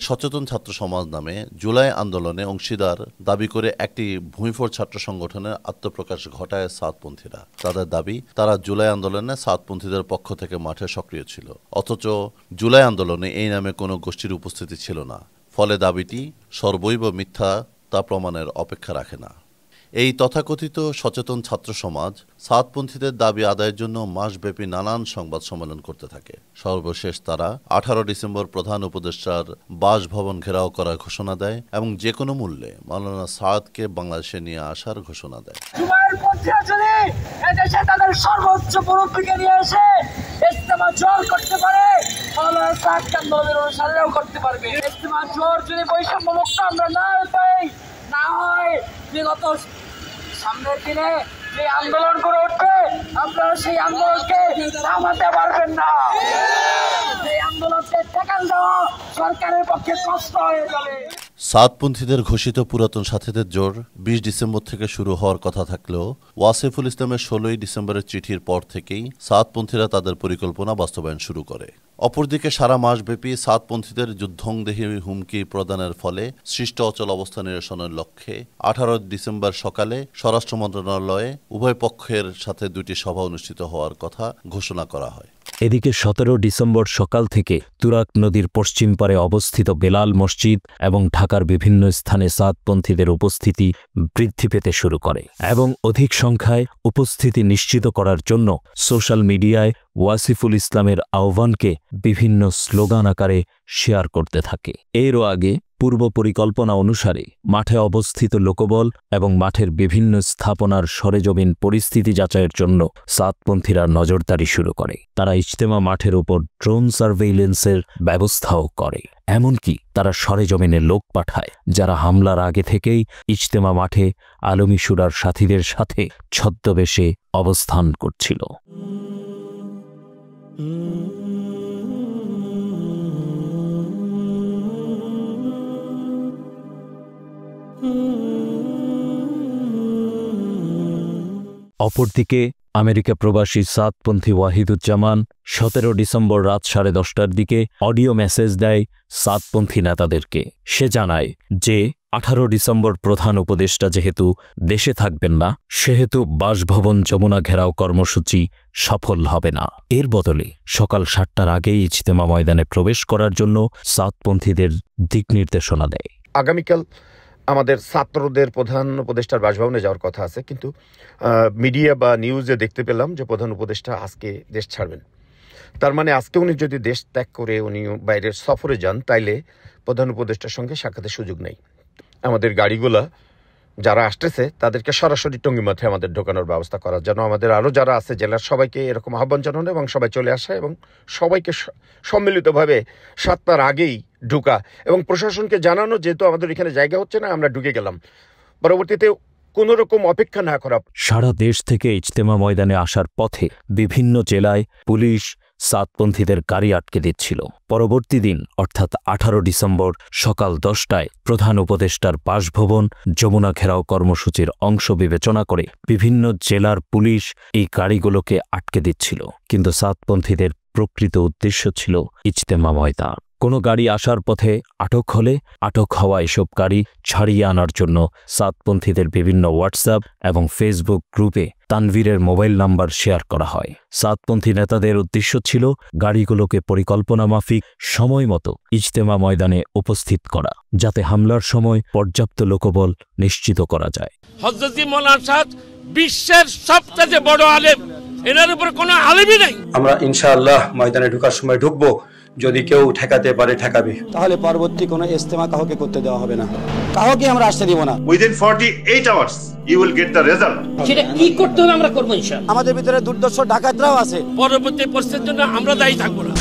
সচেতন ছাত্র সমাজ নামে জুলাই আন্দোলনে অংশীদার দাবি করে একটি ভূমিফোর ছাত্র সংগঠনের আত্মপ্রকাশ ঘটায় সাতপন্থীরা। তাদের দাবি, তারা জুলাই আন্দোলনে সাতপন্থীদের পক্ষ থেকে মাঠে সক্রিয় ছিল, অথচ জুলাই আন্দোলনে এই নামে কোনো গোষ্ঠীর উপস্থিতি ছিল না। ফলে দাবিটি সর্বৈব মিথ্যা তা প্রমাণের অপেক্ষা রাখে না। এই তথাকথিত সচেতন ছাত্র সমাজ সাতপন্থীদের দাবি আদায়ের জন্য মাসব্যাপী নানান সংবাদ সম্মেলন করতে থাকে। সর্বশেষ তারা 18 ডিসেম্বর প্রধান উপদেষ্টার বাসভবন ঘেরাও করার ঘোষণা দেয় এবং যে কোনো মূল্যে মাওলানা সাদকে বাংলাদেশে নিয়ে আসার ঘোষণা দেয়। তাদের সর্বোচ্চ মুরব্বীকে নিয়ে এসে ইজতেমা জোর করতে পারে, মাওলানা সাদকে আন্দোলনের অনুসারীরাও করতে পারবে। ইজতেমা জোর যদি বৈষম্য মুক্ত আমরা না পাই, না হয় বিগত সামনের দিনে যে আন্দোলন করে উঠবে আপনারা সেই আন্দোলনকে থামাতে পারবেন না। সেই আন্দোলনকে ঠেকান দেওয়া সরকারের পক্ষে কষ্ট হয়ে যাবে। সাতপন্থীদের ঘোষিত পুরাতন সাথীদের জোর 20 ডিসেম্বর থেকে শুরু হওয়ার কথা থাকলেও ওয়াসিফুল ইসলামের 16 ডিসেম্বরের চিঠির পর থেকেই সাতপন্থীরা তাদের পরিকল্পনা বাস্তবায়ন শুরু করে। অপরদিকে সারা মাসব্যাপী সাতপন্থীদের যুদ্ধংদেহী হুমকি প্রদানের ফলে সৃষ্ট অচল অবস্থা নিরসনের লক্ষ্যে 18 ডিসেম্বর সকালে স্বরাষ্ট্র মন্ত্রণালয়ে উভয় পক্ষের সাথে 2টি সভা অনুষ্ঠিত হওয়ার কথা ঘোষণা করা হয়। এদিকে 17 ডিসেম্বর সকাল থেকে তুরাগ নদীর পশ্চিম পারে অবস্থিত বেলাল মসজিদ এবং ঢাকার বিভিন্ন স্থানে সাতপন্থীদের উপস্থিতি বৃদ্ধি পেতে শুরু করে এবং অধিক সংখ্যায় উপস্থিতি নিশ্চিত করার জন্য সোশ্যাল মিডিয়ায় ওয়াসিফুল ইসলামের আহ্বানকে বিভিন্ন স্লোগান আকারে শেয়ার করতে থাকে। এরও আগে পূর্ব পরিকল্পনা অনুসারে মাঠে অবস্থিত লোকবল এবং মাঠের বিভিন্ন স্থাপনার সরেজমিন পরিস্থিতি যাচাইয়ের জন্য সাতপন্থীরা নজরদারি শুরু করে। তারা ইজতেমা মাঠের উপর ড্রোন সার্ভেইলেন্সের ব্যবস্থাও করে। এমনকি তারা সরেজমিনে লোক পাঠায় যারা হামলার আগে থেকেই ইজতেমা মাঠে আলমী শুরার সাথীদের সাথে ছদ্মবেশে অবস্থান করছিল। অপরদিকে আমেরিকা প্রবাসী সাতপন্থী ওয়াহিদুজ্জামান 17 ডিসেম্বর রাত 10:30টার দিকে অডিও মেসেজ দেয় সাতপন্থী নেতাদেরকে। সে জানায় যে 18 ডিসেম্বর প্রধান উপদেষ্টা যেহেতু দেশে থাকবেন না, সেহেতু বাসভবন যমুনা ঘেরাও কর্মসূচি সফল হবে না। এর বদলে সকাল 7টার আগেই ইজতেমা ময়দানে প্রবেশ করার জন্য সাতপন্থীদের দিক নির্দেশনা দেয়। আগামীকাল আমাদের ছাত্রদের প্রধান উপদেষ্টার বাসভবনে যাওয়ার কথা আছে, কিন্তু মিডিয়া বা নিউজে দেখতে পেলাম যে প্রধান উপদেষ্টা আজকে দেশ ছাড়বেন। তার মানে আজকে উনি যদি দেশ ত্যাগ করে উনি বাইরের সফরে যান, তাইলে প্রধান উপদেষ্টার সঙ্গে সাক্ষাতের সুযোগ নেই। আমাদের গাড়িগুলা যারা আসতেছে তাদেরকে সরাসরি টঙ্গিমাঠে আমাদের ঢোকানোর ব্যবস্থা করা, যেন আমাদের আরও যারা আছে জেলার সবাইকে এরকম আহ্বান জানানো এবং সবাই চলে আসে এবং সবাইকে সম্মিলিতভাবে 7টার আগেই ঢুকা এবং প্রশাসনকে জানানো, যেহেতু আমাদের এখানে জায়গা হচ্ছে না, আমরা ঢুকে গেলাম, পরবর্তীতে কোনো রকম অপেক্ষা না করা। সারা দেশ থেকে ইজতেমা ময়দানে আসার পথে বিভিন্ন জেলায় পুলিশ সাতপন্থীদের গাড়ি আটকে দিচ্ছিল। পরবর্তী দিন অর্থাৎ 18 ডিসেম্বর সকাল 10টায় প্রধান উপদেষ্টার বাসভবন যমুনা ঘেরাও কর্মসূচির অংশ বিবেচনা করে বিভিন্ন জেলার পুলিশ এই গাড়িগুলোকে আটকে দিচ্ছিল। কিন্তু সাতপন্থীদের প্রকৃত উদ্দেশ্য ছিল ইজতেমা ময়দান। কোনো গাড়ি আসার পথে আটক হলে আটক হওয়া এসব গাড়ি ছাড়িয়ে আনার জন্য সাতপন্থীদের বিভিন্ন হোয়াটসঅ্যাপ এবং ফেসবুক গ্রুপে তানভীরের মোবাইল নাম্বার শেয়ার করা হয়। সাতপন্থী নেতাদের উদ্দেশ্য ছিল গাড়িগুলোকে পরিকল্পনা মাফিক সময় মতো ইজতেমা ময়দানে উপস্থিত করা, যাতে হামলার সময় পর্যাপ্ত লোকবল নিশ্চিত করা যায়। হযরত মাওলানা সাদ বিশ্বের সবচেয়ে বড় আলেম, এনার উপর কোনো আলেমই নাই। আমরা ইনশাআল্লাহ ময়দানে ঢোকার সময় ঢুকবো, যদি কেউ ঠেকাতে পারে ঠেকাবে, তাহলে পরবর্তী কোনো ইজতেমা কাউকে করতে দেওয়া হবে না, কাউকে আমরা আসতে দিব না। Within 48 hours you will get the result. সেটা কি করতে হবে আমরা করব ইনশাআল্লাহ। আমাদের ভিতরে দুর্দর্শ ডাকাতরাও আছে, পরবর্তী পরিস্থিতির জন্য আমরা দায়ী থাকব না।